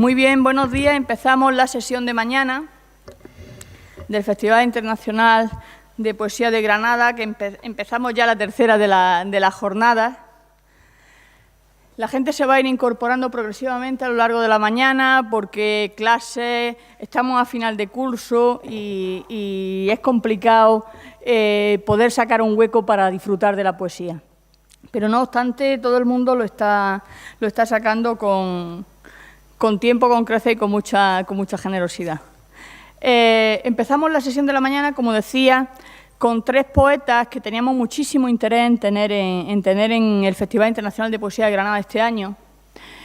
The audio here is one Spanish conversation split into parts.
Muy bien, buenos días. Empezamos la sesión de mañana del Festival Internacional de Poesía de Granada, que empezamos ya la tercera de la jornada. La gente se va a ir incorporando progresivamente a lo largo de la mañana porque clases, estamos a final de curso y es complicado poder sacar un hueco para disfrutar de la poesía. Pero no obstante, todo el mundo lo está sacando con tiempo, con creces y con mucha generosidad. Empezamos la sesión de la mañana, como decía, con tres poetas que teníamos muchísimo interés en tener en el Festival Internacional de Poesía de Granada este año.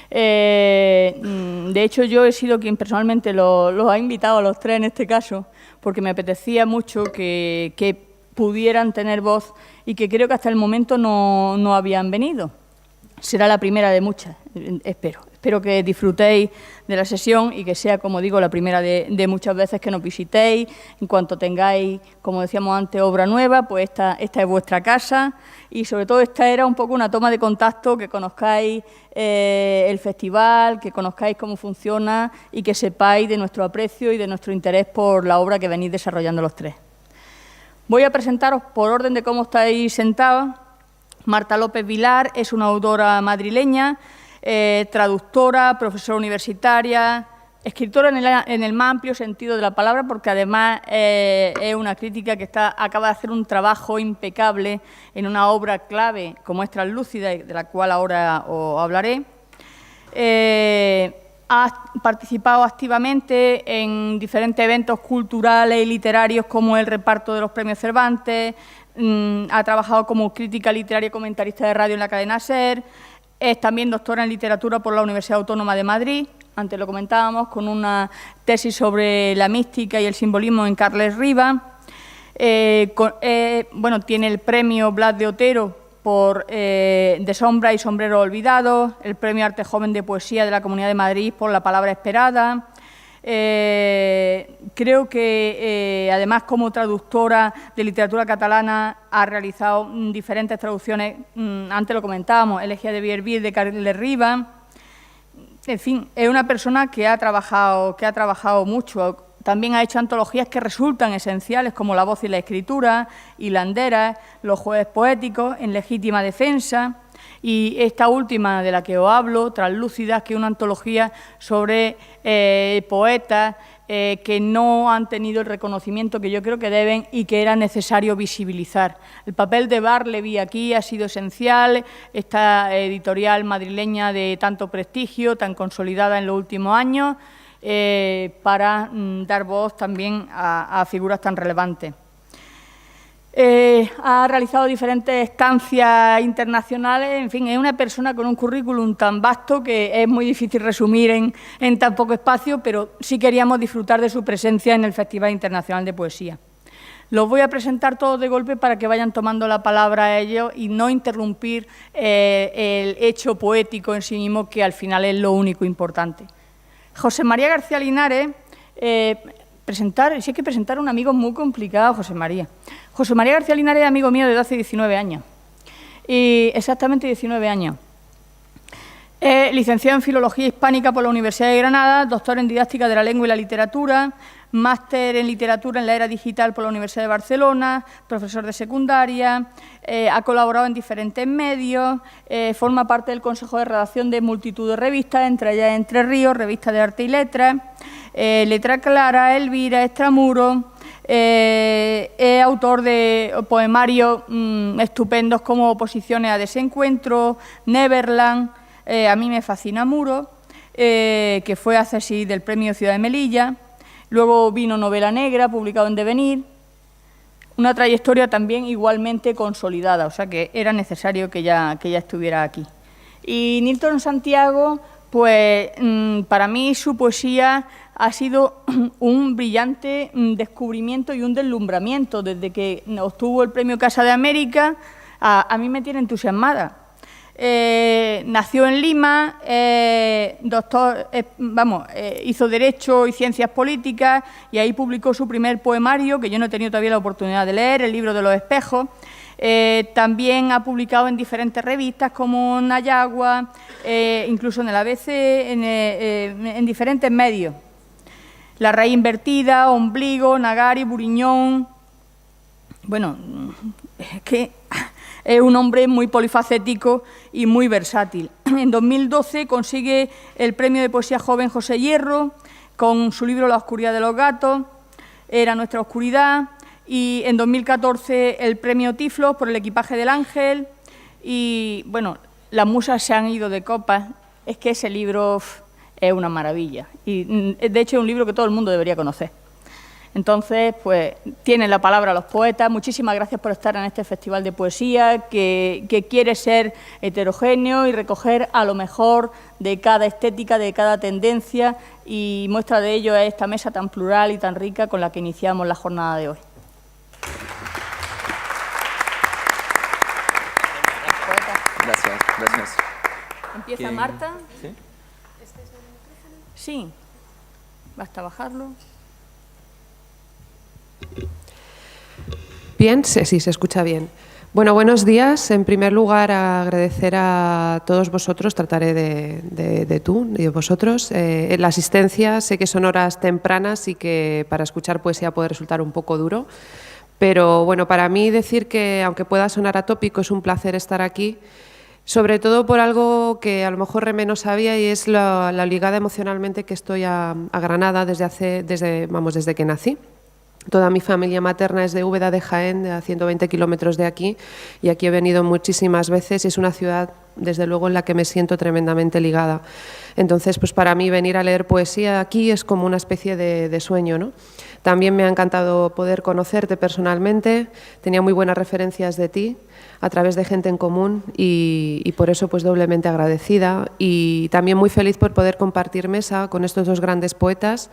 De hecho, yo he sido quien personalmente los ha invitado a los tres en este caso, porque me apetecía mucho que pudieran tener voz y que creo que hasta el momento no habían venido. Será la primera de muchas, espero. Espero que disfrutéis de la sesión y que sea, como digo, la primera de muchas veces que nos visitéis. En cuanto tengáis, como decíamos antes, obra nueva, pues esta es vuestra casa. Y sobre todo esta era un poco una toma de contacto, que conozcáis el festival, que conozcáis cómo funciona y que sepáis de nuestro aprecio y de nuestro interés por la obra que venís desarrollando los tres. Voy a presentaros por orden de cómo estáis sentados. Marta López Vilar es una autora madrileña, traductora, profesora universitaria, escritora en el más amplio sentido de la palabra, porque además es una crítica que acaba de hacer un trabajo impecable en una obra clave como es Translúcida, de la cual ahora os hablaré. Ha participado activamente en diferentes eventos culturales y literarios como el reparto de los premios Cervantes, ha trabajado como crítica literaria y comentarista de radio en la cadena SER, es también doctora en literatura por la Universidad Autónoma de Madrid, antes lo comentábamos, con una tesis sobre la mística y el simbolismo en Carles Riba. Tiene el premio Blas de Otero por De sombra y sombrero olvidado, el premio Arte Joven de Poesía de la Comunidad de Madrid por La palabra esperada. Creo que, además, como traductora de literatura catalana, ha realizado diferentes traducciones, antes lo comentábamos, Elegía de Vierville de Carles Riba. En fin, es una persona que ha trabajado mucho. También ha hecho antologías que resultan esenciales, como La voz y la escritura, Hilanderas, Los jueves poéticos, En legítima defensa, y esta última de la que os hablo, Translúcidas, que es una antología sobre poetas que no han tenido el reconocimiento que yo creo que deben y que era necesario visibilizar. El papel de Barleby aquí ha sido esencial, esta editorial madrileña de tanto prestigio, tan consolidada en los últimos años, para dar voz también a figuras tan relevantes. Ha realizado diferentes estancias internacionales, en fin, es una persona con un currículum tan vasto que es muy difícil resumir en tan poco espacio, pero sí queríamos disfrutar de su presencia en el Festival Internacional de Poesía. Los voy a presentar todos de golpe para que vayan tomando la palabra a ellos y no interrumpir el hecho poético en sí mismo, que al final es lo único importante. José María García Linares, si hay que presentar a un amigo muy complicado, José María. José María García Linares es amigo mío desde hace 19 años, y exactamente 19 años. Es licenciado en Filología Hispánica por la Universidad de Granada, doctor en Didáctica de la Lengua y la Literatura, máster en Literatura en la Era Digital por la Universidad de Barcelona, profesor de secundaria, ha colaborado en diferentes medios, forma parte del Consejo de Redacción de multitud de revistas, entre ellas Entre Ríos, Revista de Arte y Letras, Letra Clara, Elvira, Extramuros. Es autor de poemarios estupendos como Oposiciones a Desencuentro, Neverland, A mí me fascina Muro, que fue accesí del Premio Ciudad de Melilla. Luego vino Novela Negra, publicado en Devenir. Una trayectoria también igualmente consolidada, o sea que era necesario que ya estuviera aquí. Y Nilton Santiago, pues para mí su poesía ha sido un brillante descubrimiento y un deslumbramiento. Desde que obtuvo el premio Casa de América, a mí me tiene entusiasmada. Nació en Lima, hizo Derecho y Ciencias Políticas y ahí publicó su primer poemario, que yo no he tenido todavía la oportunidad de leer, El libro de los espejos. También ha publicado en diferentes revistas como Nayagua, incluso en el ABC, en diferentes medios. La raíz invertida, Ombligo, Nagari, Buriñón. Bueno, es que es un hombre muy polifacético y muy versátil. En 2012 consigue el Premio de Poesía Joven José Hierro con su libro La oscuridad de los gatos, Era nuestra oscuridad, y en 2014 el Premio Tiflos por El equipaje del ángel. Y, bueno, las musas se han ido de copas. Es que ese libro es una maravilla. Y, de hecho, es un libro que todo el mundo debería conocer. Entonces, pues, tienen la palabra los poetas. Muchísimas gracias por estar en este festival de poesía que quiere ser heterogéneo y recoger a lo mejor de cada estética, de cada tendencia, y muestra de ello es esta mesa tan plural y tan rica con la que iniciamos la jornada de hoy. Gracias. Empieza Marta. ¿Sí? Sí, basta bajarlo. Bien, sí, se escucha bien. Bueno, buenos días. En primer lugar, agradecer a todos vosotros, trataré de tú y de vosotros, la asistencia. Sé que son horas tempranas y que para escuchar poesía puede resultar un poco duro, pero bueno, para mí decir que, aunque pueda sonar atópico, es un placer estar aquí, sobre todo por algo que a lo mejor Remé no sabía, y es la ligada emocionalmente que estoy a Granada desde que nací. Toda mi familia materna es de Úbeda de Jaén, a 120 kilómetros de aquí, y aquí he venido muchísimas veces y es una ciudad, desde luego, en la que me siento tremendamente ligada. Entonces, pues para mí venir a leer poesía aquí es como una especie de sueño, ¿no? También me ha encantado poder conocerte personalmente, tenía muy buenas referencias de ti a través de gente en común y por eso pues doblemente agradecida, y también muy feliz por poder compartir mesa con estos dos grandes poetas.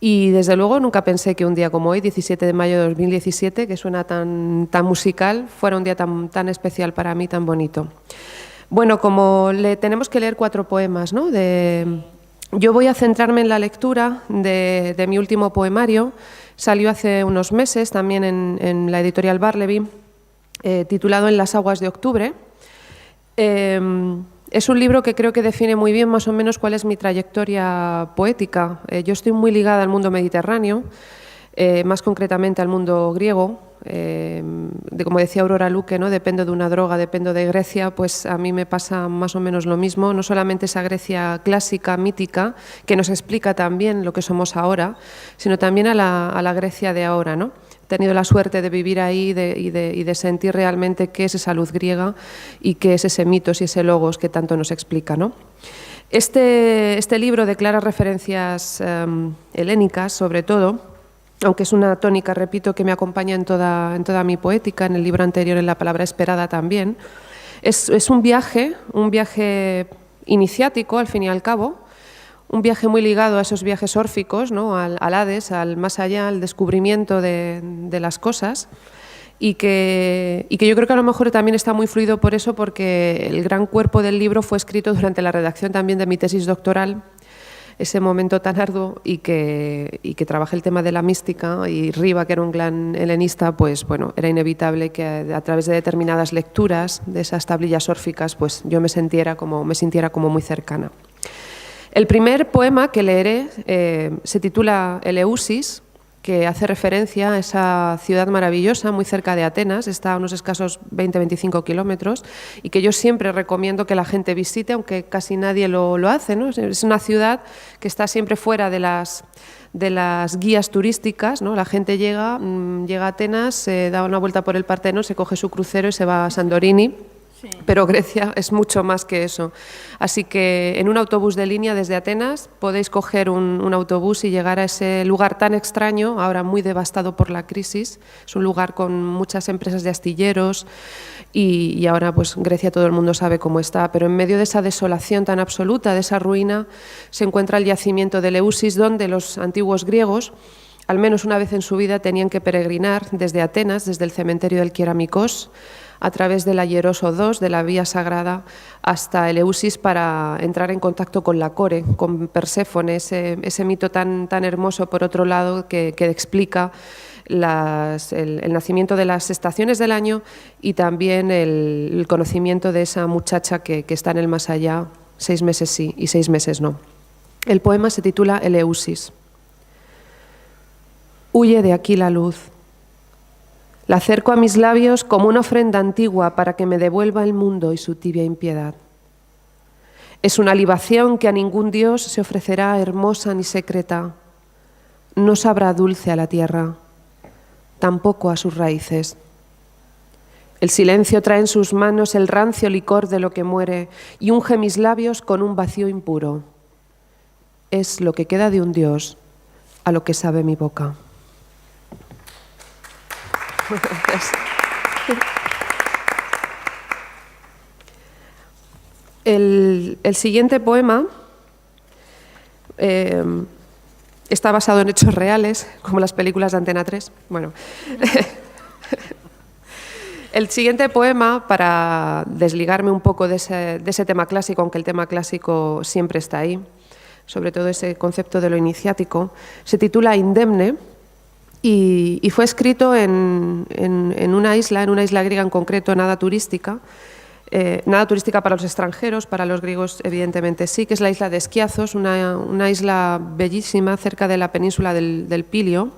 Y desde luego nunca pensé que un día como hoy, 17 de mayo de 2017, que suena tan musical, fuera un día tan especial para mí, tan bonito. Bueno, como tenemos que leer 4 poemas, ¿no? Yo voy a centrarme en la lectura de mi último poemario. Salió hace unos meses también en la editorial Barleby, titulado En las aguas de octubre. Es un libro que creo que define muy bien más o menos cuál es mi trayectoria poética. Yo estoy muy ligada al mundo mediterráneo, más concretamente al mundo griego. Como decía Aurora Luque, ¿no? Dependo de una droga, dependo de Grecia, pues a mí me pasa más o menos lo mismo. No solamente esa Grecia clásica, mítica, que nos explica también lo que somos ahora, sino también a la Grecia de ahora, ¿no? He tenido la suerte de vivir ahí y de sentir realmente qué es esa luz griega y qué es ese mitos y ese logos que tanto nos explica, ¿no? Este libro de claras referencias helénicas, sobre todo, aunque es una tónica, repito, que me acompaña en toda mi poética, en el libro anterior, en La palabra esperada también, es un viaje iniciático, al fin y al cabo, un viaje muy ligado a esos viajes órficos, ¿no? al Hades, al más allá, al descubrimiento de las cosas, y que yo creo que a lo mejor también está muy fluido por eso, porque el gran cuerpo del libro fue escrito durante la redacción también de mi tesis doctoral, ese momento tan arduo, y que trabajé el tema de la mística, y Riva, que era un gran helenista, pues bueno, era inevitable que a través de determinadas lecturas de esas tablillas órficas, pues yo me sintiera como muy cercana. El primer poema que leeré se titula Eleusis, que hace referencia a esa ciudad maravillosa muy cerca de Atenas, está a unos escasos 20-25 kilómetros, y que yo siempre recomiendo que la gente visite, aunque casi nadie lo hace, ¿no? Es una ciudad que está siempre fuera de las guías turísticas, ¿no? La gente llega a Atenas, se da una vuelta por el Partenón, se coge su crucero y se va a Santorini. Sí. Pero Grecia es mucho más que eso. Así que en un autobús de línea desde Atenas podéis coger un autobús y llegar a ese lugar tan extraño, ahora muy devastado por la crisis. Es un lugar con muchas empresas de astilleros y ahora pues Grecia todo el mundo sabe cómo está. Pero en medio de esa desolación tan absoluta, de esa ruina, se encuentra el yacimiento de Eleusis, donde los antiguos griegos, al menos una vez en su vida, tenían que peregrinar desde Atenas, desde el cementerio del Kieramikos, a través del Ayeroso II, de la vía sagrada, hasta Eleusis, para entrar en contacto con la Core, con Perséfone, ese mito tan hermoso, por otro lado, que explica el nacimiento de las estaciones del año y también el conocimiento de esa muchacha que está en el más allá, 6 meses sí y 6 meses no. El poema se titula Eleusis. Huye de aquí la luz. La acerco a mis labios como una ofrenda antigua para que me devuelva el mundo y su tibia impiedad. Es una libación que a ningún dios se ofrecerá hermosa ni secreta. No sabrá dulce a la tierra, tampoco a sus raíces. El silencio trae en sus manos el rancio licor de lo que muere y unge mis labios con un vacío impuro. Es lo que queda de un dios a lo que sabe mi boca. El siguiente poema está basado en hechos reales, como las películas de Antena 3. Bueno, el siguiente poema, para desligarme un poco de ese tema clásico, aunque el tema clásico siempre está ahí, sobre todo ese concepto de lo iniciático, se titula Indemne y fue escrito en una isla griega en concreto, nada turística para los extranjeros, para los griegos evidentemente sí, que es la isla de Esquiazos, una isla bellísima cerca de la península del Pilio,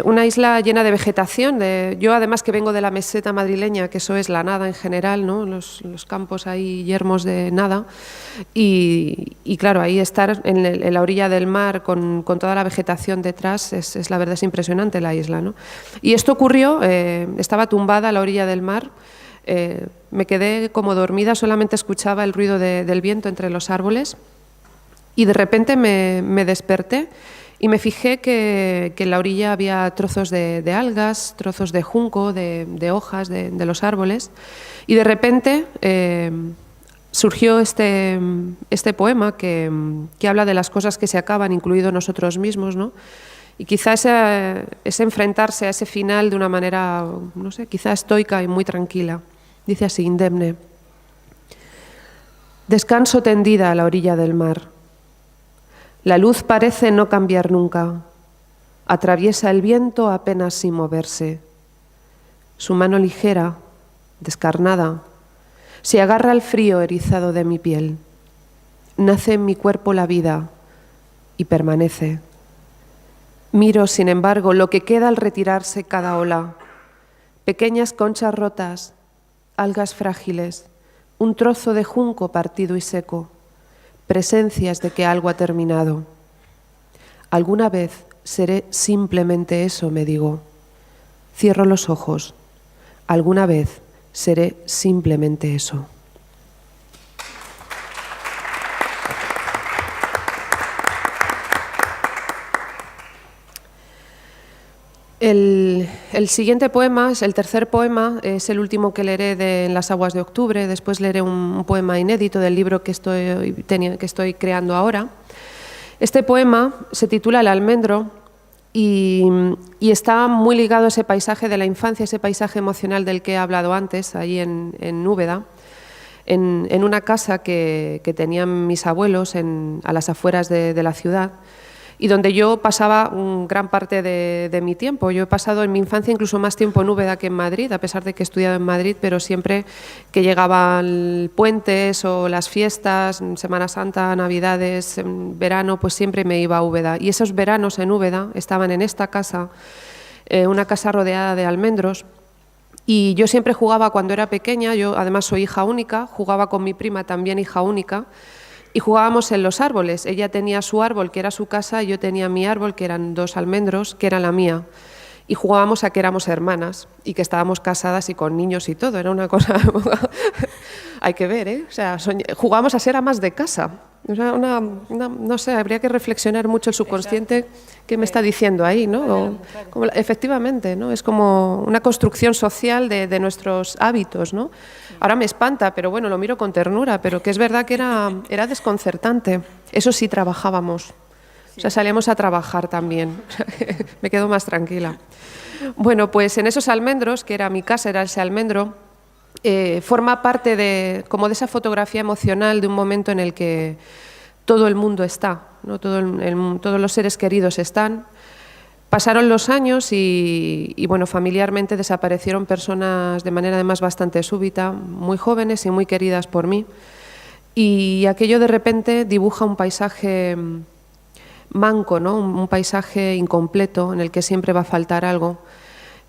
una isla llena de vegetación. Yo además que vengo de la meseta madrileña, que eso es la nada en general, ¿no? Los campos ahí yermos de nada, y claro, ahí estar en la orilla del mar con toda la vegetación detrás, la verdad es impresionante la isla, ¿no? Y esto ocurrió, estaba tumbada a la orilla del mar. Me quedé como dormida, solamente escuchaba el ruido del viento entre los árboles y de repente me desperté y me fijé que en la orilla había trozos de algas, trozos de junco, de hojas de los árboles, y de repente surgió este poema que habla de las cosas que se acaban, incluido nosotros mismos, ¿no? Y quizá ese enfrentarse a ese final de una manera, no sé, quizá estoica y muy tranquila. Dice así, Indemne. Descanso tendida a la orilla del mar. La luz parece no cambiar nunca. Atraviesa el viento apenas sin moverse. Su mano ligera, descarnada, se agarra al frío erizado de mi piel. Nace en mi cuerpo la vida y permanece. Miro, sin embargo, lo que queda al retirarse cada ola. Pequeñas conchas rotas, algas frágiles, un trozo de junco partido y seco, presencias de que algo ha terminado. Alguna vez seré simplemente eso, me digo. Cierro los ojos. Alguna vez seré simplemente eso. El siguiente poema, el tercer poema, es el último que leeré en Las aguas de octubre. Después leeré un poema inédito del libro que estoy creando ahora. Este poema se titula El almendro y está muy ligado a ese paisaje de la infancia, ese paisaje emocional del que he hablado antes, allí en Úbeda, en una casa que tenían mis abuelos a las afueras de la ciudad, y donde yo pasaba gran parte de mi tiempo. Yo he pasado en mi infancia incluso más tiempo en Úbeda que en Madrid, a pesar de que he estudiado en Madrid, pero siempre que llegaban puentes o las fiestas, Semana Santa, Navidades, verano, pues siempre me iba a Úbeda. Y esos veranos en Úbeda estaban en esta casa, una casa rodeada de almendros, y yo siempre jugaba cuando era pequeña. Yo además soy hija única, jugaba con mi prima, también hija única, y jugábamos en los árboles. Ella tenía su árbol, que era su casa, y yo tenía mi árbol, que eran 2 almendros, que era la mía. Y jugábamos a que éramos hermanas y que estábamos casadas y con niños y todo. Era una cosa... Hay que ver, ¿eh? O sea, jugábamos a ser amas de casa. O sea, no sé, habría que reflexionar mucho el subconsciente. ¿Qué me está diciendo ahí, no? Efectivamente, ¿no? Es como una construcción social de nuestros hábitos, ¿no? Ahora me espanta, pero bueno, lo miro con ternura, pero que es verdad que era desconcertante. Eso sí, trabajábamos. O sea, salíamos a trabajar también. Me quedo más tranquila. Bueno, pues en esos almendros, que era mi casa, era ese almendro, forma parte de esa fotografía emocional de un momento en el que todo el mundo está, ¿no? Todos los seres queridos están. Pasaron los años y bueno, familiarmente desaparecieron personas de manera además bastante súbita, muy jóvenes y muy queridas por mí. Y aquello de repente dibuja un paisaje manco, ¿no? Un paisaje incompleto en el que siempre va a faltar algo.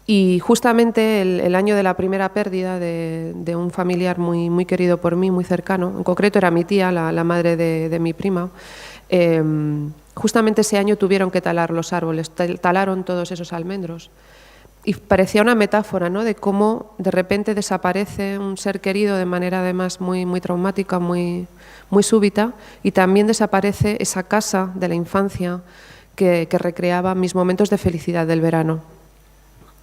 Y justamente el año de la primera pérdida de un familiar muy querido por mí, muy cercano, en concreto era mi tía, la madre de mi prima, justamente ese año tuvieron que talar los árboles, talaron todos esos almendros. Y parecía una metáfora, ¿no?, de cómo de repente desaparece un ser querido de manera además muy traumática, muy súbita, y también desaparece esa casa de la infancia que recreaba mis momentos de felicidad del verano.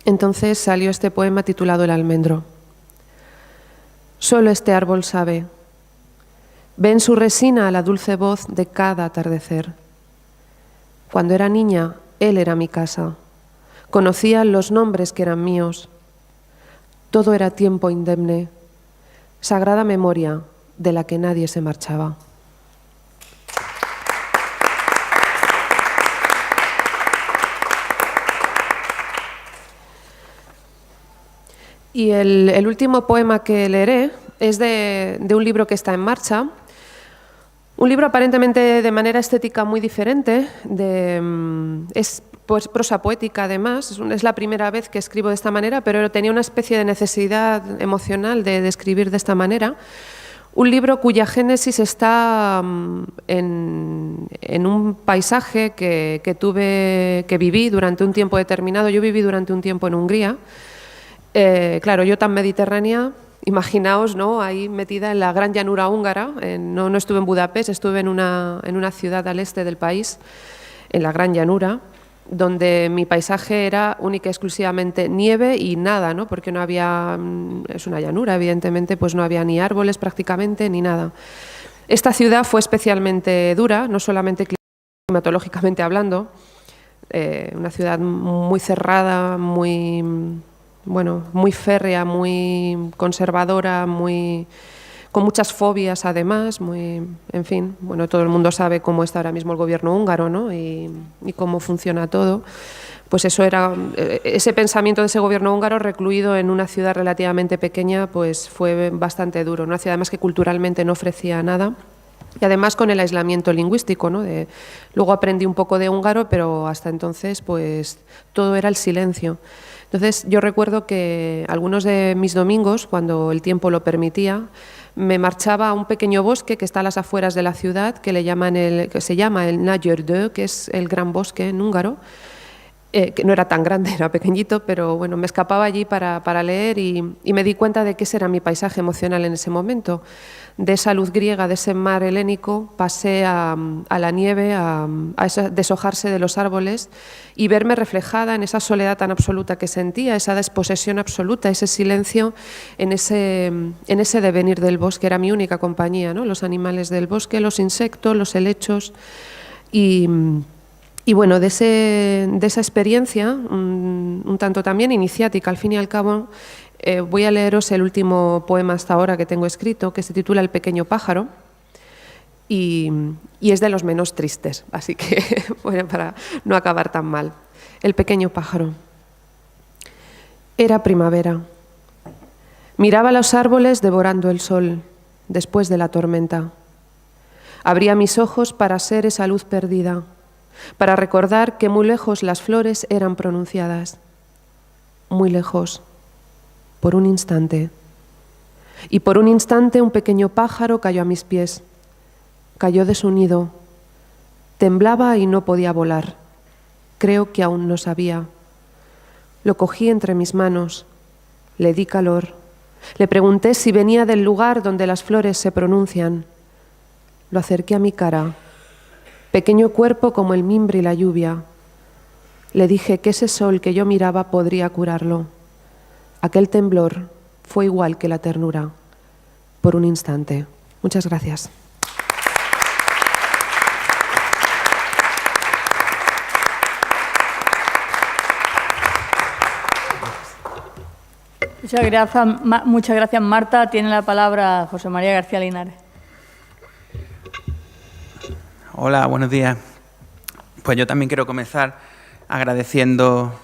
Entonces salió este poema titulado El almendro. Solo este árbol sabe. Ve en su resina la dulce voz de cada atardecer. Cuando era niña, él era mi casa. Conocía los nombres que eran míos. Todo era tiempo indemne, sagrada memoria de la que nadie se marchaba. Y el último poema que leeré es de un libro que está en marcha, un libro aparentemente de manera estética muy diferente, es pues prosa poética además, es la primera vez que escribo de esta manera, pero tenía una especie de necesidad emocional de escribir de esta manera. Un libro cuya génesis está en un paisaje que viví durante un tiempo determinado. Yo viví durante un tiempo en Hungría. Claro, yo tan mediterránea, imaginaos, ¿no?, ahí metida en la gran llanura húngara. No estuve en Budapest, estuve en una ciudad al este del país, en la gran llanura, donde mi paisaje era única y exclusivamente nieve y nada, ¿no?, porque no había, es una llanura, evidentemente, pues no había ni árboles prácticamente ni nada. Esta ciudad fue especialmente dura, no solamente climatológicamente hablando, una ciudad muy cerrada, muy férrea, muy conservadora, con muchas fobias además, en fin, bueno, todo el mundo sabe cómo está ahora mismo el gobierno húngaro, ¿no?, y cómo funciona todo. Pues eso era, ese pensamiento de ese gobierno húngaro recluido en una ciudad relativamente pequeña, pues fue bastante duro, una ciudad además que culturalmente no ofrecía nada. Y además con el aislamiento lingüístico, ¿no? Luego aprendí un poco de húngaro, pero hasta entonces pues todo era el silencio. Entonces yo recuerdo que algunos de mis domingos, cuando el tiempo lo permitía, me marchaba a un pequeño bosque que está a las afueras de la ciudad, que se llama el Nagyerdő, que es el gran bosque en húngaro, que no era tan grande, era pequeñito, pero bueno, me escapaba allí para leer y me di cuenta de que ese era mi paisaje emocional en ese momento. De esa luz griega, de ese mar helénico, pasé a la nieve, a deshojarse de los árboles y verme reflejada en esa soledad tan absoluta que sentía, esa desposesión absoluta, ese silencio en ese devenir del bosque. Era mi única compañía, ¿no?, los animales del bosque, los insectos, los helechos y bueno, de esa experiencia, un tanto también iniciática, al fin y al cabo, voy a leeros el último poema hasta ahora que tengo escrito, que se titula El pequeño pájaro, y es de los menos tristes, así que, bueno, para no acabar tan mal. El pequeño pájaro. Era primavera. Miraba los árboles devorando el sol, después de la tormenta. Abría mis ojos para ser esa luz perdida, para recordar que muy lejos las flores eran pronunciadas, muy lejos, por un instante. Y por un instante un pequeño pájaro cayó a mis pies, cayó de su nido, temblaba y no podía volar. Creo que aún no sabía. Lo cogí entre mis manos, le di calor, le pregunté si venía del lugar donde las flores se pronuncian. Lo acerqué a mi cara, pequeño cuerpo como el mimbre y la lluvia. Le dije que ese sol que yo miraba podría curarlo. Aquel temblor fue igual que la ternura, por un instante. Muchas gracias. Muchas gracias, Marta. Tiene la palabra José María García Linares. Hola, buenos días. Pues yo también quiero comenzar agradeciendo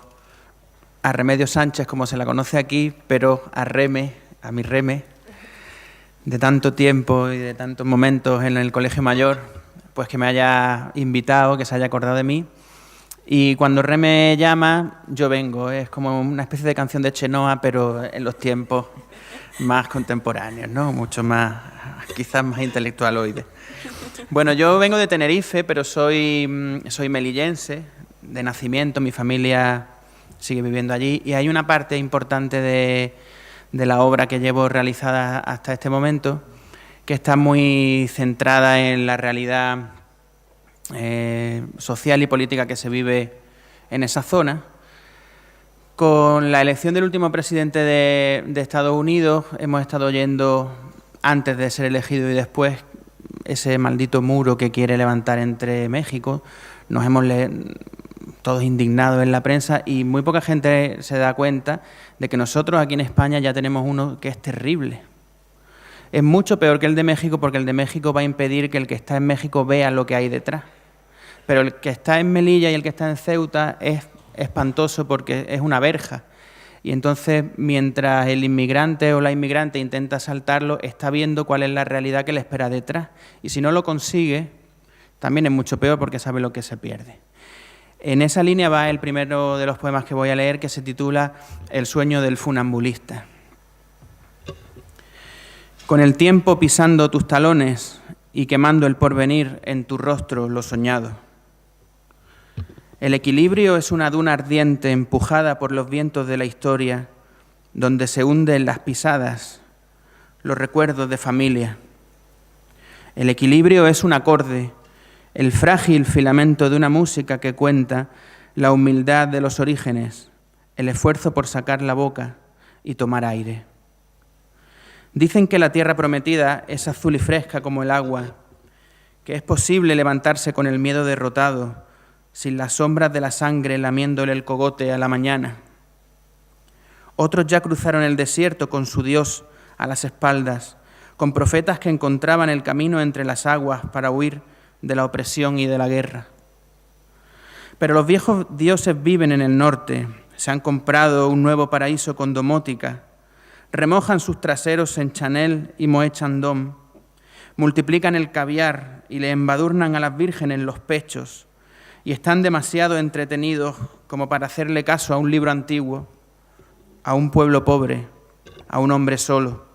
a Remedios Sánchez, como se la conoce aquí, pero a mi Reme, de tanto tiempo y de tantos momentos en el Colegio Mayor, pues que me haya invitado, que se haya acordado de mí. Y cuando Reme llama, yo vengo. Es como una especie de canción de Chenoa, pero en los tiempos más contemporáneos, ¿no? Mucho más, quizás más intelectualoide. Bueno, yo vengo de Tenerife, pero soy melillense de nacimiento. Mi familia sigue viviendo allí y hay una parte importante de la obra que llevo realizada hasta este momento que está muy centrada en la realidad social y política que se vive en esa zona. Con la elección del último presidente de Estados Unidos hemos estado oyendo, antes de ser elegido y después, ese maldito muro que quiere levantar entre México. Nos hemos todos indignados en la prensa y muy poca gente se da cuenta de que nosotros aquí en España ya tenemos uno que es terrible. Es mucho peor que el de México porque el de México va a impedir que el que está en México vea lo que hay detrás. Pero el que está en Melilla y el que está en Ceuta es espantoso porque es una verja. Y entonces, mientras el inmigrante o la inmigrante intenta saltarlo, está viendo cuál es la realidad que le espera detrás. Y si no lo consigue, también es mucho peor porque sabe lo que se pierde. En esa línea va el primero de los poemas que voy a leer, que se titula El sueño del funambulista. Con el tiempo pisando tus talones y quemando el porvenir en tu rostro lo soñado. El equilibrio es una duna ardiente empujada por los vientos de la historia, donde se hunden las pisadas, los recuerdos de familia. El equilibrio es un acorde, el frágil filamento de una música que cuenta la humildad de los orígenes, el esfuerzo por sacar la boca y tomar aire. Dicen que la tierra prometida es azul y fresca como el agua, que es posible levantarse con el miedo derrotado, sin las sombras de la sangre lamiéndole el cogote a la mañana. Otros ya cruzaron el desierto con su Dios a las espaldas, con profetas que encontraban el camino entre las aguas para huir de la opresión y de la guerra. Pero los viejos dioses viven en el norte, se han comprado un nuevo paraíso con domótica, remojan sus traseros en Chanel y Moët Chandon, multiplican el caviar y le embadurnan a las vírgenes los pechos, y están demasiado entretenidos como para hacerle caso a un libro antiguo, a un pueblo pobre, a un hombre solo.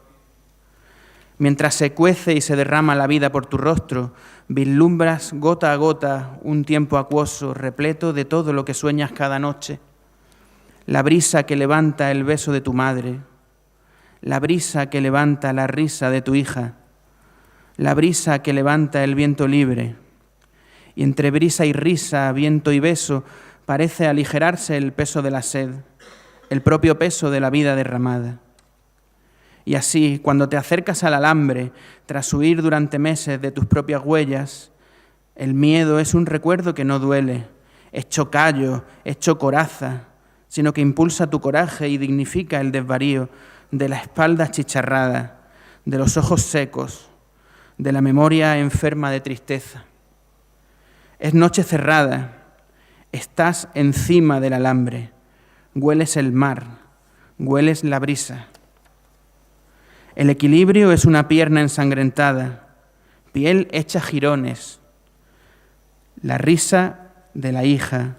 Mientras se cuece y se derrama la vida por tu rostro, vislumbras gota a gota un tiempo acuoso, repleto de todo lo que sueñas cada noche. La brisa que levanta el beso de tu madre, la brisa que levanta la risa de tu hija, la brisa que levanta el viento libre. Y entre brisa y risa, viento y beso, parece aligerarse el peso de la sed, el propio peso de la vida derramada. Y así, cuando te acercas al alambre, tras huir durante meses de tus propias huellas, el miedo es un recuerdo que no duele, hecho callo, hecho coraza, sino que impulsa tu coraje y dignifica el desvarío de la espalda achicharrada, de los ojos secos, de la memoria enferma de tristeza. Es noche cerrada, estás encima del alambre, hueles el mar, hueles la brisa. El equilibrio es una pierna ensangrentada, piel hecha jirones, la risa de la hija,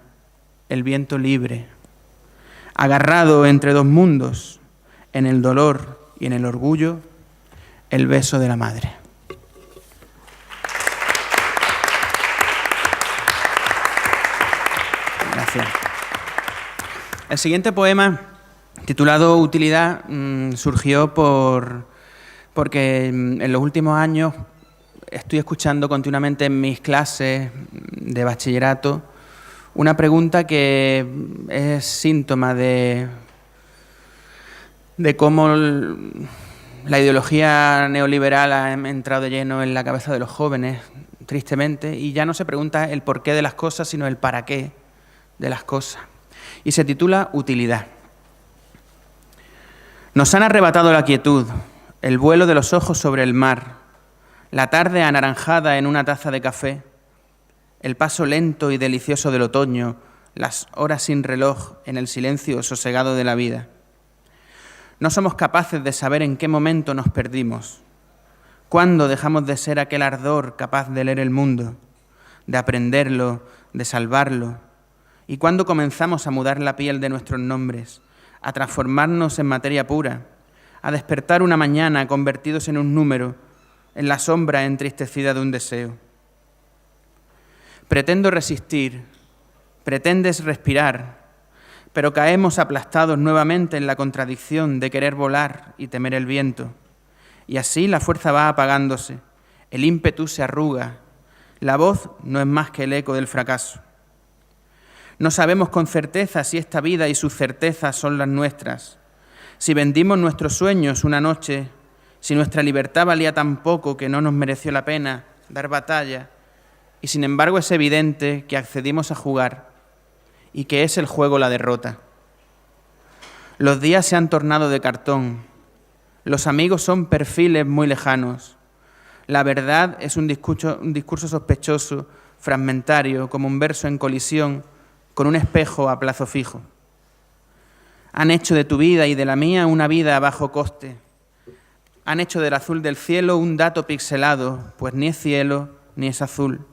el viento libre, agarrado entre dos mundos, en el dolor y en el orgullo, el beso de la madre. Gracias. El siguiente poema, titulado Utilidad, surgió porque en los últimos años estoy escuchando continuamente en mis clases de bachillerato una pregunta que es síntoma de cómo la ideología neoliberal ha entrado de lleno en la cabeza de los jóvenes, tristemente, y ya no se pregunta el porqué de las cosas, sino el para qué de las cosas. Y se titula Utilidad. Nos han arrebatado la quietud, el vuelo de los ojos sobre el mar, la tarde anaranjada en una taza de café, el paso lento y delicioso del otoño, las horas sin reloj en el silencio sosegado de la vida. No somos capaces de saber en qué momento nos perdimos, cuándo dejamos de ser aquel ardor capaz de leer el mundo, de aprenderlo, de salvarlo, y cuándo comenzamos a mudar la piel de nuestros nombres, a transformarnos en materia pura, a despertar una mañana convertidos en un número, en la sombra entristecida de un deseo. Pretendo resistir, pretendes respirar, pero caemos aplastados nuevamente en la contradicción de querer volar y temer el viento. Y así la fuerza va apagándose, el ímpetu se arruga, la voz no es más que el eco del fracaso. No sabemos con certeza si esta vida y sus certezas son las nuestras, si vendimos nuestros sueños una noche, si nuestra libertad valía tan poco que no nos mereció la pena dar batalla, y sin embargo es evidente que accedimos a jugar y que es el juego la derrota. Los días se han tornado de cartón, los amigos son perfiles muy lejanos, la verdad es un discurso sospechoso, fragmentario, como un verso en colisión con un espejo a plazo fijo. Han hecho de tu vida y de la mía una vida a bajo coste. Han hecho del azul del cielo un dato pixelado, pues ni es cielo ni es azul.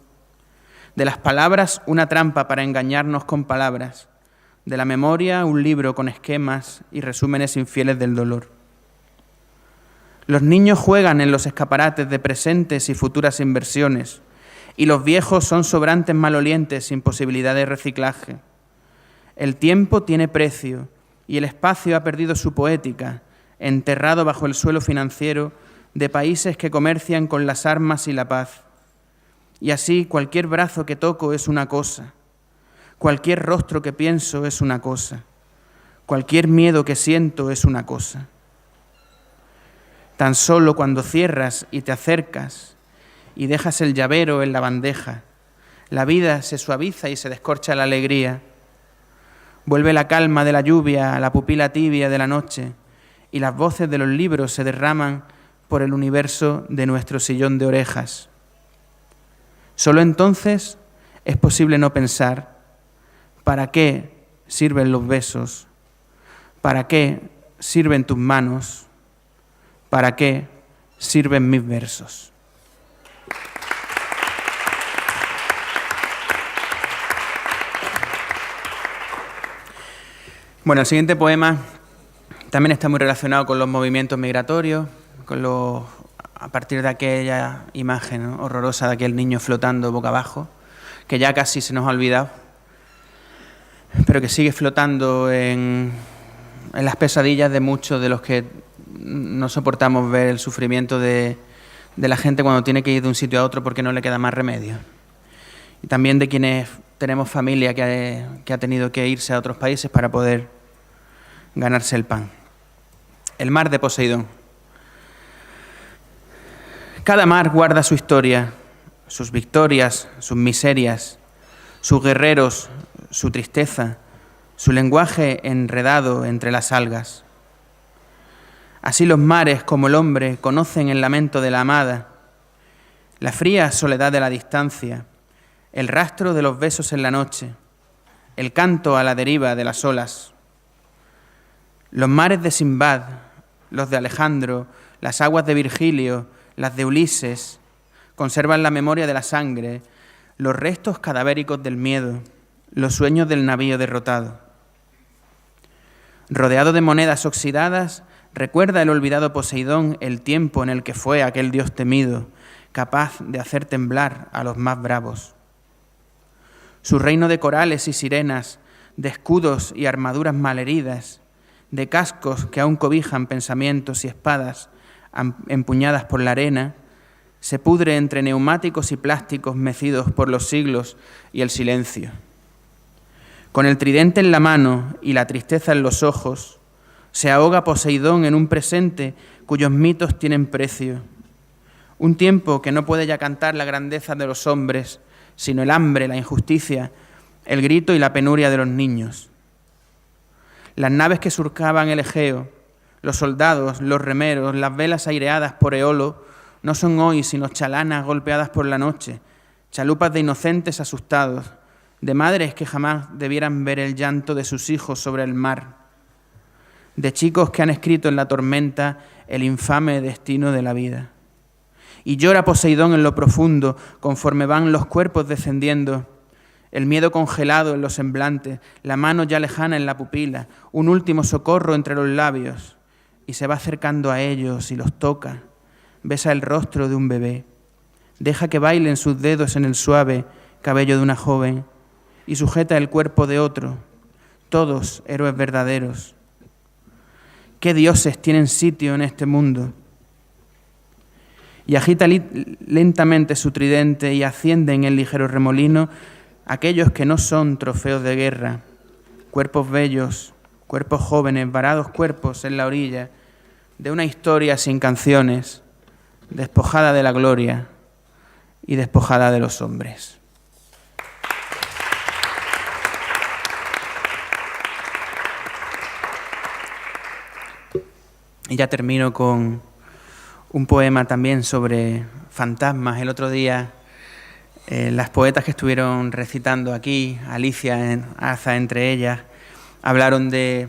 De las palabras una trampa para engañarnos con palabras. De la memoria un libro con esquemas y resúmenes infieles del dolor. Los niños juegan en los escaparates de presentes y futuras inversiones, y los viejos son sobrantes malolientes sin posibilidad de reciclaje. El tiempo tiene precio y el espacio ha perdido su poética, enterrado bajo el suelo financiero de países que comercian con las armas y la paz. Y así cualquier brazo que toco es una cosa, cualquier rostro que pienso es una cosa, cualquier miedo que siento es una cosa. Tan solo cuando cierras y te acercas y dejas el llavero en la bandeja, la vida se suaviza y se descorcha la alegría. Vuelve la calma de la lluvia a la pupila tibia de la noche y las voces de los libros se derraman por el universo de nuestro sillón de orejas. Solo entonces es posible no pensar ¿para qué sirven los besos? ¿Para qué sirven tus manos? ¿Para qué sirven mis versos? Bueno, el siguiente poema también está muy relacionado con los movimientos migratorios, a partir de aquella imagen, ¿no?, horrorosa de aquel niño flotando boca abajo, que ya casi se nos ha olvidado, pero que sigue flotando en las pesadillas de muchos de los que no soportamos ver el sufrimiento de la gente cuando tiene que ir de un sitio a otro porque no le queda más remedio. Y también de quienes tenemos familia que ha tenido que irse a otros países para poder ganarse el pan. El mar de Poseidón. Cada mar guarda su historia, sus victorias, sus miserias, sus guerreros, su tristeza, su lenguaje enredado entre las algas. Así los mares, como el hombre, conocen el lamento de la amada, la fría soledad de la distancia, el rastro de los besos en la noche, el canto a la deriva de las olas. Los mares de Simbad, los de Alejandro, las aguas de Virgilio, las de Ulises, conservan la memoria de la sangre, los restos cadavéricos del miedo, los sueños del navío derrotado. Rodeado de monedas oxidadas, recuerda el olvidado Poseidón el tiempo en el que fue aquel dios temido, capaz de hacer temblar a los más bravos. Su reino de corales y sirenas, de escudos y armaduras malheridas, de cascos que aún cobijan pensamientos y espadas empuñadas por la arena, se pudre entre neumáticos y plásticos mecidos por los siglos y el silencio. Con el tridente en la mano y la tristeza en los ojos, se ahoga Poseidón en un presente cuyos mitos tienen precio. Un tiempo que no puede ya cantar la grandeza de los hombres, sino el hambre, la injusticia, el grito y la penuria de los niños. Las naves que surcaban el Egeo, los soldados, los remeros, las velas aireadas por Eolo, no son hoy sino chalanas golpeadas por la noche, chalupas de inocentes asustados, de madres que jamás debieran ver el llanto de sus hijos sobre el mar, de chicos que han escrito en la tormenta el infame destino de la vida. Y llora Poseidón en lo profundo, conforme van los cuerpos descendiendo, el miedo congelado en los semblantes, la mano ya lejana en la pupila, un último socorro entre los labios, y se va acercando a ellos y los toca, besa el rostro de un bebé, deja que bailen sus dedos en el suave cabello de una joven y sujeta el cuerpo de otro, todos héroes verdaderos. ¿Qué dioses tienen sitio en este mundo? Y agita lentamente su tridente y asciende en el ligero remolino aquellos que no son trofeos de guerra, cuerpos bellos, cuerpos jóvenes, varados cuerpos en la orilla de una historia sin canciones, despojada de la gloria y despojada de los hombres. Y ya termino con un poema también sobre fantasmas. El otro día las poetas que estuvieron recitando aquí, Alicia, Aza entre ellas, hablaron de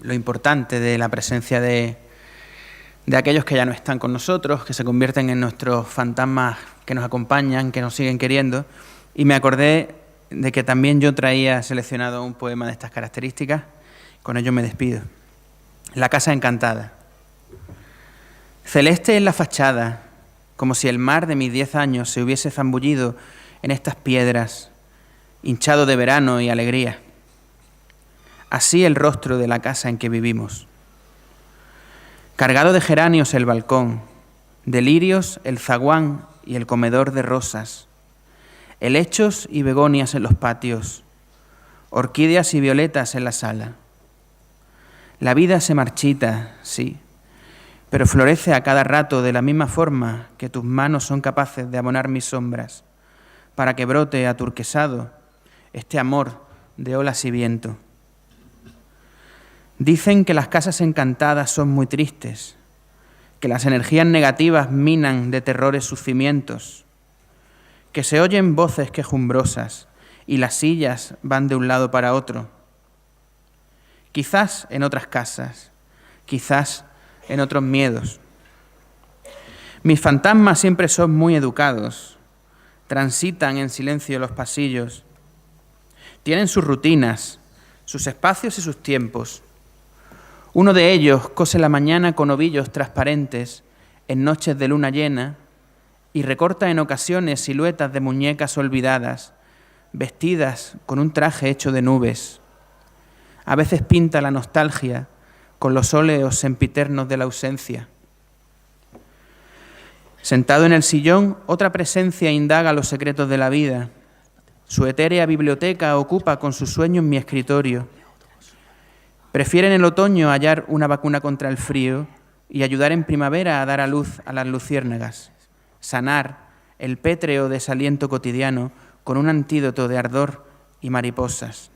lo importante de la presencia de aquellos que ya no están con nosotros, que se convierten en nuestros fantasmas que nos acompañan, que nos siguen queriendo, y me acordé de que también yo traía seleccionado un poema de estas características. Con ello me despido. La casa encantada. Celeste en la fachada, como si el mar de mis 10 años se hubiese zambullido en estas piedras, hinchado de verano y alegría. Así el rostro de la casa en que vivimos. Cargado de geranios el balcón, de lirios el zaguán y el comedor de rosas, helechos y begonias en los patios, orquídeas y violetas en la sala. La vida se marchita, sí, pero florece a cada rato de la misma forma que tus manos son capaces de abonar mis sombras, para que brote aturquesado este amor de olas y viento. Dicen que las casas encantadas son muy tristes, que las energías negativas minan de terrores sus cimientos, que se oyen voces quejumbrosas y las sillas van de un lado para otro. Quizás en otras casas, quizás en otros miedos. Mis fantasmas siempre son muy educados, transitan en silencio los pasillos, tienen sus rutinas, sus espacios y sus tiempos. Uno de ellos cose la mañana con ovillos transparentes en noches de luna llena y recorta en ocasiones siluetas de muñecas olvidadas, vestidas con un traje hecho de nubes. A veces pinta la nostalgia con los óleos sempiternos de la ausencia. Sentado en el sillón, otra presencia indaga los secretos de la vida. Su etérea biblioteca ocupa con sus sueños mi escritorio. Prefiere en el otoño hallar una vacuna contra el frío y ayudar en primavera a dar a luz a las luciérnagas, sanar el pétreo desaliento cotidiano con un antídoto de ardor y mariposas.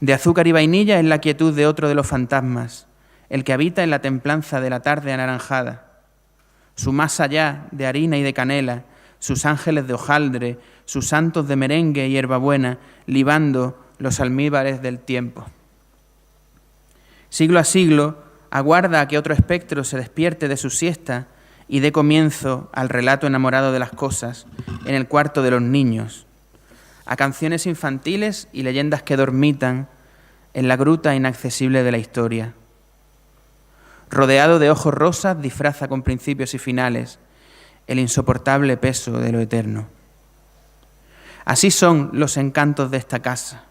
De azúcar y vainilla es la quietud de otro de los fantasmas, el que habita en la templanza de la tarde anaranjada. Su más allá de harina y de canela, sus ángeles de hojaldre, sus santos de merengue y hierbabuena, libando los almíbares del tiempo. Siglo a siglo, aguarda a que otro espectro se despierte de su siesta y dé comienzo al relato enamorado de las cosas en el cuarto de los niños, a canciones infantiles y leyendas que dormitan en la gruta inaccesible de la historia. Rodeado de ojos rosas, disfraza con principios y finales el insoportable peso de lo eterno. Así son los encantos de esta casa,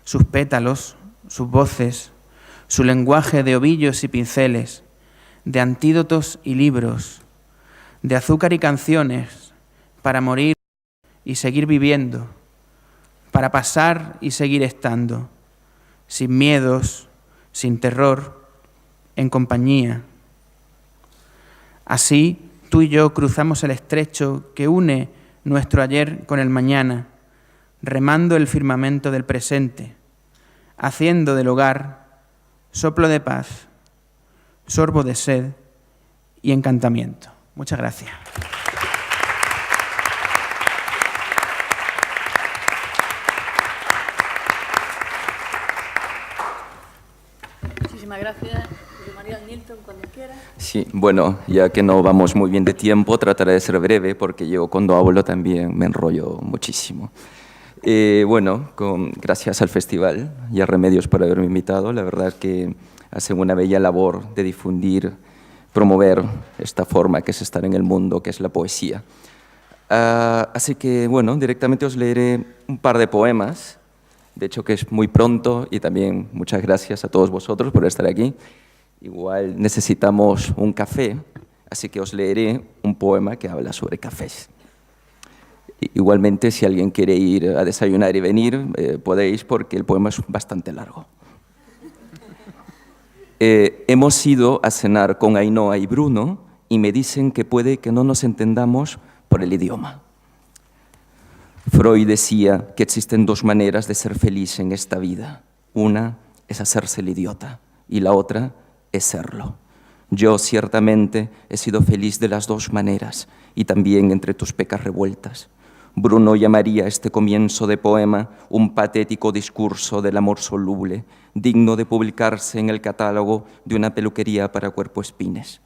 sus pétalos, sus voces, su lenguaje de ovillos y pinceles, de antídotos y libros, de azúcar y canciones, para morir y seguir viviendo, para pasar y seguir estando, sin miedos, sin terror, en compañía. Así, tú y yo cruzamos el estrecho que une nuestro ayer con el mañana, remando el firmamento del presente, haciendo del hogar soplo de paz, sorbo de sed y encantamiento. Muchas gracias. Sí, bueno, ya que no vamos muy bien de tiempo, trataré de ser breve porque yo cuando hablo también me enrollo muchísimo. Gracias al festival y a Remedios por haberme invitado. La verdad es que hacen una bella labor de difundir, promover esta forma que es estar en el mundo, que es la poesía. Así que, bueno, directamente os leeré un par de poemas, de hecho que es muy pronto, y también muchas gracias a todos vosotros por estar aquí. Igual necesitamos un café, así que os leeré un poema que habla sobre cafés. Igualmente, si alguien quiere ir a desayunar y venir, podéis, porque el poema es bastante largo. Hemos ido a cenar con Ainhoa y Bruno y me dicen que puede que no nos entendamos por el idioma. Freud decía que existen dos maneras de ser feliz en esta vida. Una es hacerse el idiota y la otra es serlo. Yo ciertamente he sido feliz de las dos maneras y también entre tus pecas revueltas. Bruno llamaría este comienzo de poema un patético discurso del amor soluble, digno de publicarse en el catálogo de una peluquería para cuerpoespines.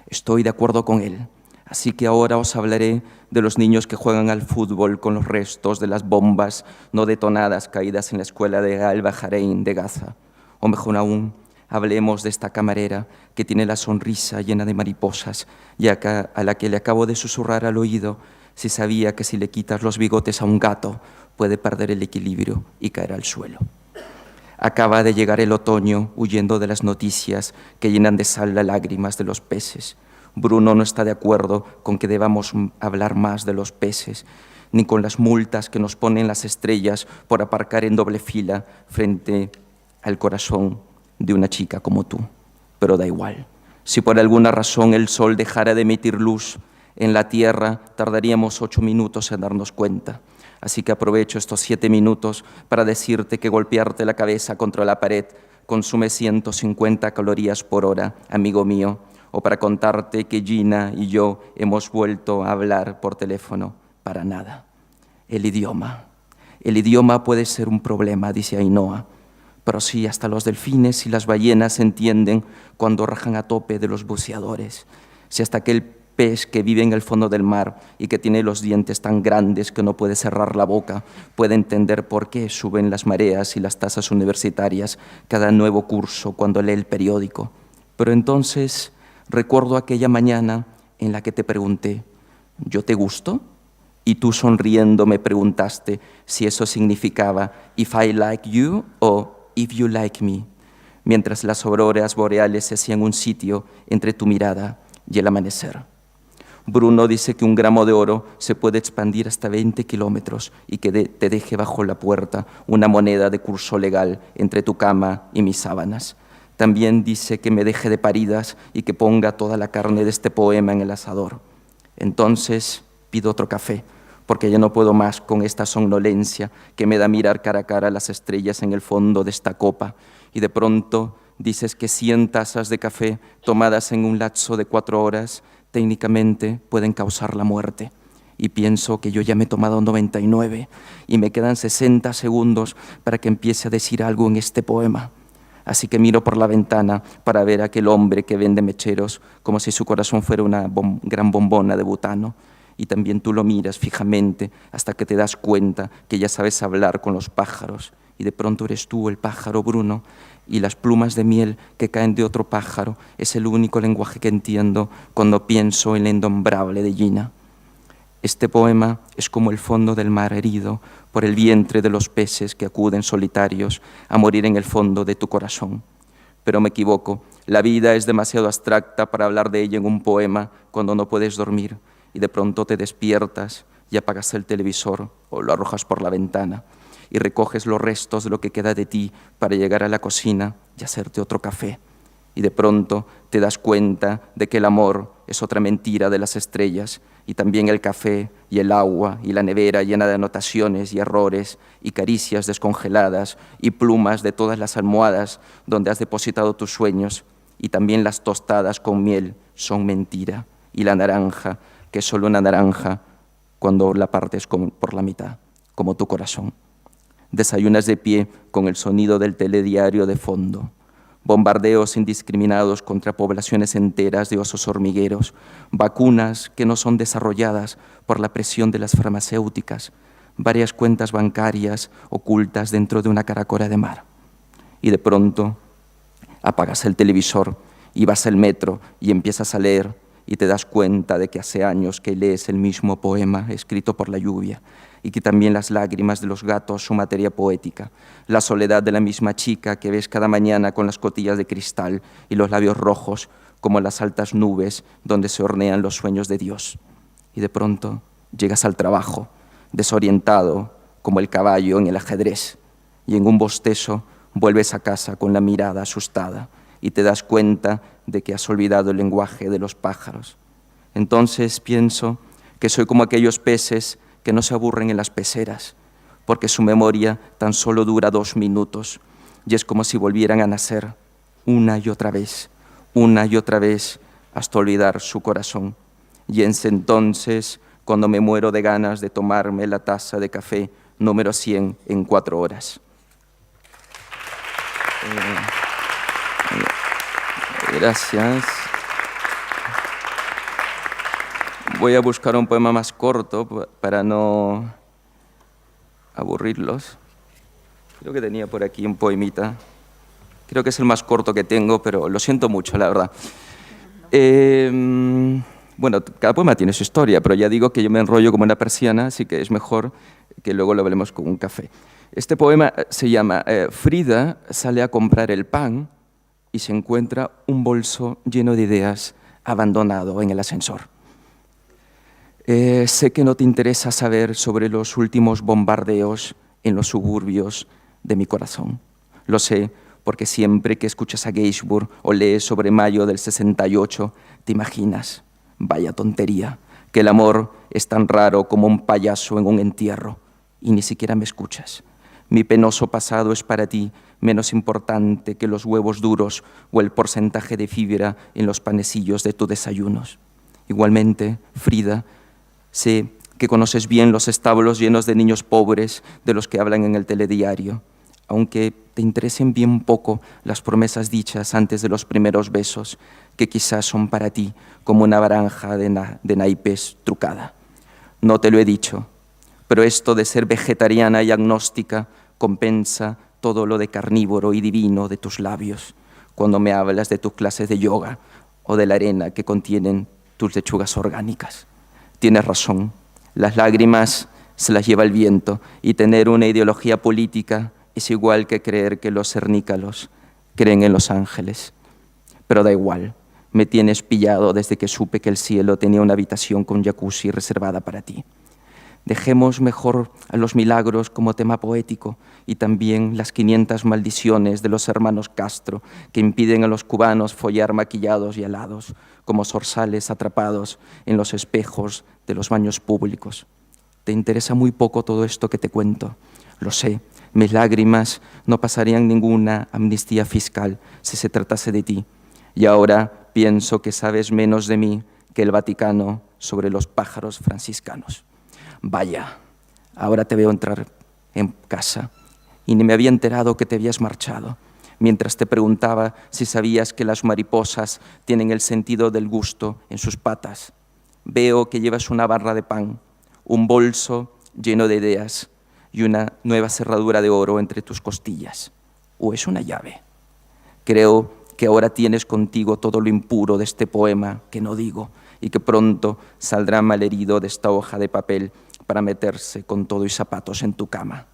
Estoy de acuerdo con él, así que ahora os hablaré de los niños que juegan al fútbol con los restos de las bombas no detonadas caídas en la escuela de Al-Bahrain de Gaza. O mejor aún, hablemos de esta camarera que tiene la sonrisa llena de mariposas y a la que le acabo de susurrar al oído si sabía que si le quitas los bigotes a un gato puede perder el equilibrio y caer al suelo. Acaba de llegar el otoño huyendo de las noticias que llenan de sal las lágrimas de los peces. Bruno no está de acuerdo con que debamos hablar más de los peces, ni con las multas que nos ponen las estrellas por aparcar en doble fila frente al corazón de una chica como tú. Pero da igual. Si por alguna razón el sol dejara de emitir luz en la Tierra, tardaríamos 8 minutos en darnos cuenta. Así que aprovecho estos 7 minutos para decirte que golpearte la cabeza contra la pared consume 150 calorías por hora, amigo mío, o para contarte que Gina y yo hemos vuelto a hablar por teléfono para nada. El idioma. El idioma puede ser un problema, dice Ainhoa, pero sí, hasta los delfines y las ballenas entienden cuando rajan a tope de los buceadores. Si hasta aquel pez que vive en el fondo del mar y que tiene los dientes tan grandes que no puede cerrar la boca, puede entender por qué suben las mareas y las tasas universitarias cada nuevo curso cuando lee el periódico. Pero entonces recuerdo aquella mañana en la que te pregunté, ¿yo te gusto? Y tú sonriendo me preguntaste si eso significaba if I like you o if you like me, mientras las auroras boreales se hacían un sitio entre tu mirada y el amanecer. Bruno dice que un gramo de oro se puede expandir hasta 20 kilómetros y que te deje bajo la puerta una moneda de curso legal entre tu cama y mis sábanas. También dice que me deje de paridas y que ponga toda la carne de este poema en el asador. Entonces pido otro café, porque ya no puedo más con esta somnolencia que me da mirar cara a cara las estrellas en el fondo de esta copa. Y de pronto dices que 100 tazas de café tomadas en un lapso de 4 horas técnicamente pueden causar la muerte. Y pienso que yo ya me he tomado 99 y me quedan 60 segundos para que empiece a decir algo en este poema. Así que miro por la ventana para ver a aquel hombre que vende mecheros como si su corazón fuera una gran bombona de butano. Y también tú lo miras fijamente hasta que te das cuenta que ya sabes hablar con los pájaros. Y de pronto eres tú el pájaro, Bruno, y las plumas de miel que caen de otro pájaro es el único lenguaje que entiendo cuando pienso en la innombrable de Gina. Este poema es como el fondo del mar herido por el vientre de los peces que acuden solitarios a morir en el fondo de tu corazón. Pero me equivoco, la vida es demasiado abstracta para hablar de ella en un poema cuando no puedes dormir y de pronto te despiertas y apagas el televisor o lo arrojas por la ventana y recoges los restos de lo que queda de ti para llegar a la cocina y hacerte otro café. Y de pronto te das cuenta de que el amor es otra mentira de las estrellas y también el café y el agua y la nevera llena de anotaciones y errores y caricias descongeladas y plumas de todas las almohadas donde has depositado tus sueños y también las tostadas con miel son mentira y la naranja, que es solo una naranja cuando la partes por la mitad, como tu corazón. Desayunas de pie con el sonido del telediario de fondo. bombardeos indiscriminados contra poblaciones enteras de osos hormigueros, vacunas que no son desarrolladas por la presión de las farmacéuticas, varias cuentas bancarias ocultas dentro de una caracola de mar. Y de pronto apagas el televisor y vas al metro y empiezas a leer y te das cuenta de que hace años que lees el mismo poema escrito por la lluvia y que también las lágrimas de los gatos son materia poética, la soledad de la misma chica que ves cada mañana con las cotillas de cristal y los labios rojos como las altas nubes donde se hornean los sueños de Dios. Y de pronto llegas al trabajo, desorientado como el caballo en el ajedrez, y en un bostezo vuelves a casa con la mirada asustada y te das cuenta de que has olvidado el lenguaje de los pájaros. Entonces pienso que soy como aquellos peces que no se aburren en las peceras, porque su memoria tan solo dura 2 minutos, y es como si volvieran a nacer una y otra vez, hasta olvidar su corazón. Y es entonces cuando me muero de ganas de tomarme la taza de café número 100 en 4 horas. Gracias. Voy a buscar un poema más corto para no aburrirlos. Creo que tenía por aquí un poemita. Creo que es el más corto que tengo, pero lo siento mucho, la verdad. Bueno, cada poema tiene su historia, pero ya digo que yo me enrollo como una persiana, así que es mejor que luego lo hablemos con un café. Este poema se llama Frida sale a comprar el pan y se encuentra un bolso lleno de ideas abandonado en el ascensor. Sé que no te interesa saber sobre los últimos bombardeos en los suburbios de mi corazón. Lo sé porque siempre que escuchas a Gainsbourg o lees sobre mayo del 68, te imaginas, vaya tontería, que el amor es tan raro como un payaso en un entierro y ni siquiera me escuchas. Mi penoso pasado es para ti menos importante que los huevos duros o el porcentaje de fibra en los panecillos de tus desayunos. Igualmente, Frida, sé que conoces bien los establos llenos de niños pobres de los que hablan en el telediario, aunque te interesen bien poco las promesas dichas antes de los primeros besos, que quizás son para ti como una baranja de naipes trucada. No te lo he dicho, pero esto de ser vegetariana y agnóstica compensa todo lo de carnívoro y divino de tus labios cuando me hablas de tus clases de yoga o de la arena que contienen tus lechugas orgánicas. Tienes razón, las lágrimas se las lleva el viento y tener una ideología política es igual que creer que los cernícalos creen en los ángeles. Pero da igual, me tienes pillado desde que supe que el cielo tenía una habitación con jacuzzi reservada para ti. Dejemos mejor a los milagros como tema poético y también las 500 maldiciones de los hermanos Castro que impiden a los cubanos follar maquillados y alados como zorzales atrapados en los espejos de los baños públicos. Te interesa muy poco todo esto que te cuento, lo sé. Mis lágrimas no pasarían ninguna amnistía fiscal si se tratase de ti. Y ahora pienso que sabes menos de mí que el Vaticano sobre los pájaros franciscanos. Vaya, ahora te veo entrar en casa y ni me había enterado que te habías marchado, mientras te preguntaba si sabías que las mariposas tienen el sentido del gusto en sus patas. Veo que llevas una barra de pan, un bolso lleno de ideas y una nueva cerradura de oro entre tus costillas. ¿O es una llave? Creo que ahora tienes contigo todo lo impuro de este poema que no digo y que pronto saldrá malherido de esta hoja de papel para meterse con todo y zapatos en tu cama.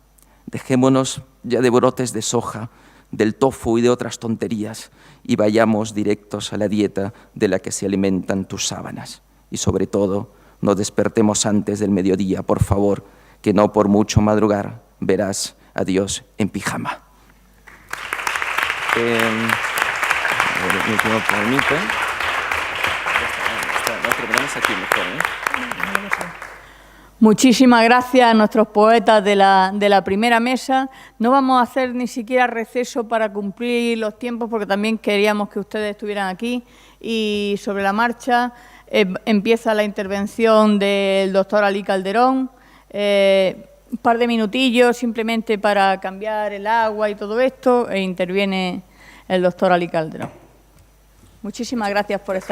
Dejémonos ya de brotes de soja, del tofu y de otras tonterías y vayamos directos a la dieta de la que se alimentan tus sábanas. Y sobre todo, no despertemos antes del mediodía, por favor, que no por mucho madrugar verás a Dios en pijama. Mi último poemita. No, terminamos aquí mejor, Muchísimas gracias a nuestros poetas de la primera mesa. No vamos a hacer ni siquiera receso para cumplir los tiempos porque también queríamos que ustedes estuvieran aquí. Y sobre la marcha empieza la intervención del doctor Ali Calderón. Un par de minutillos simplemente para cambiar el agua y todo esto, e interviene el doctor Ali Calderón. Muchísimas gracias por estar.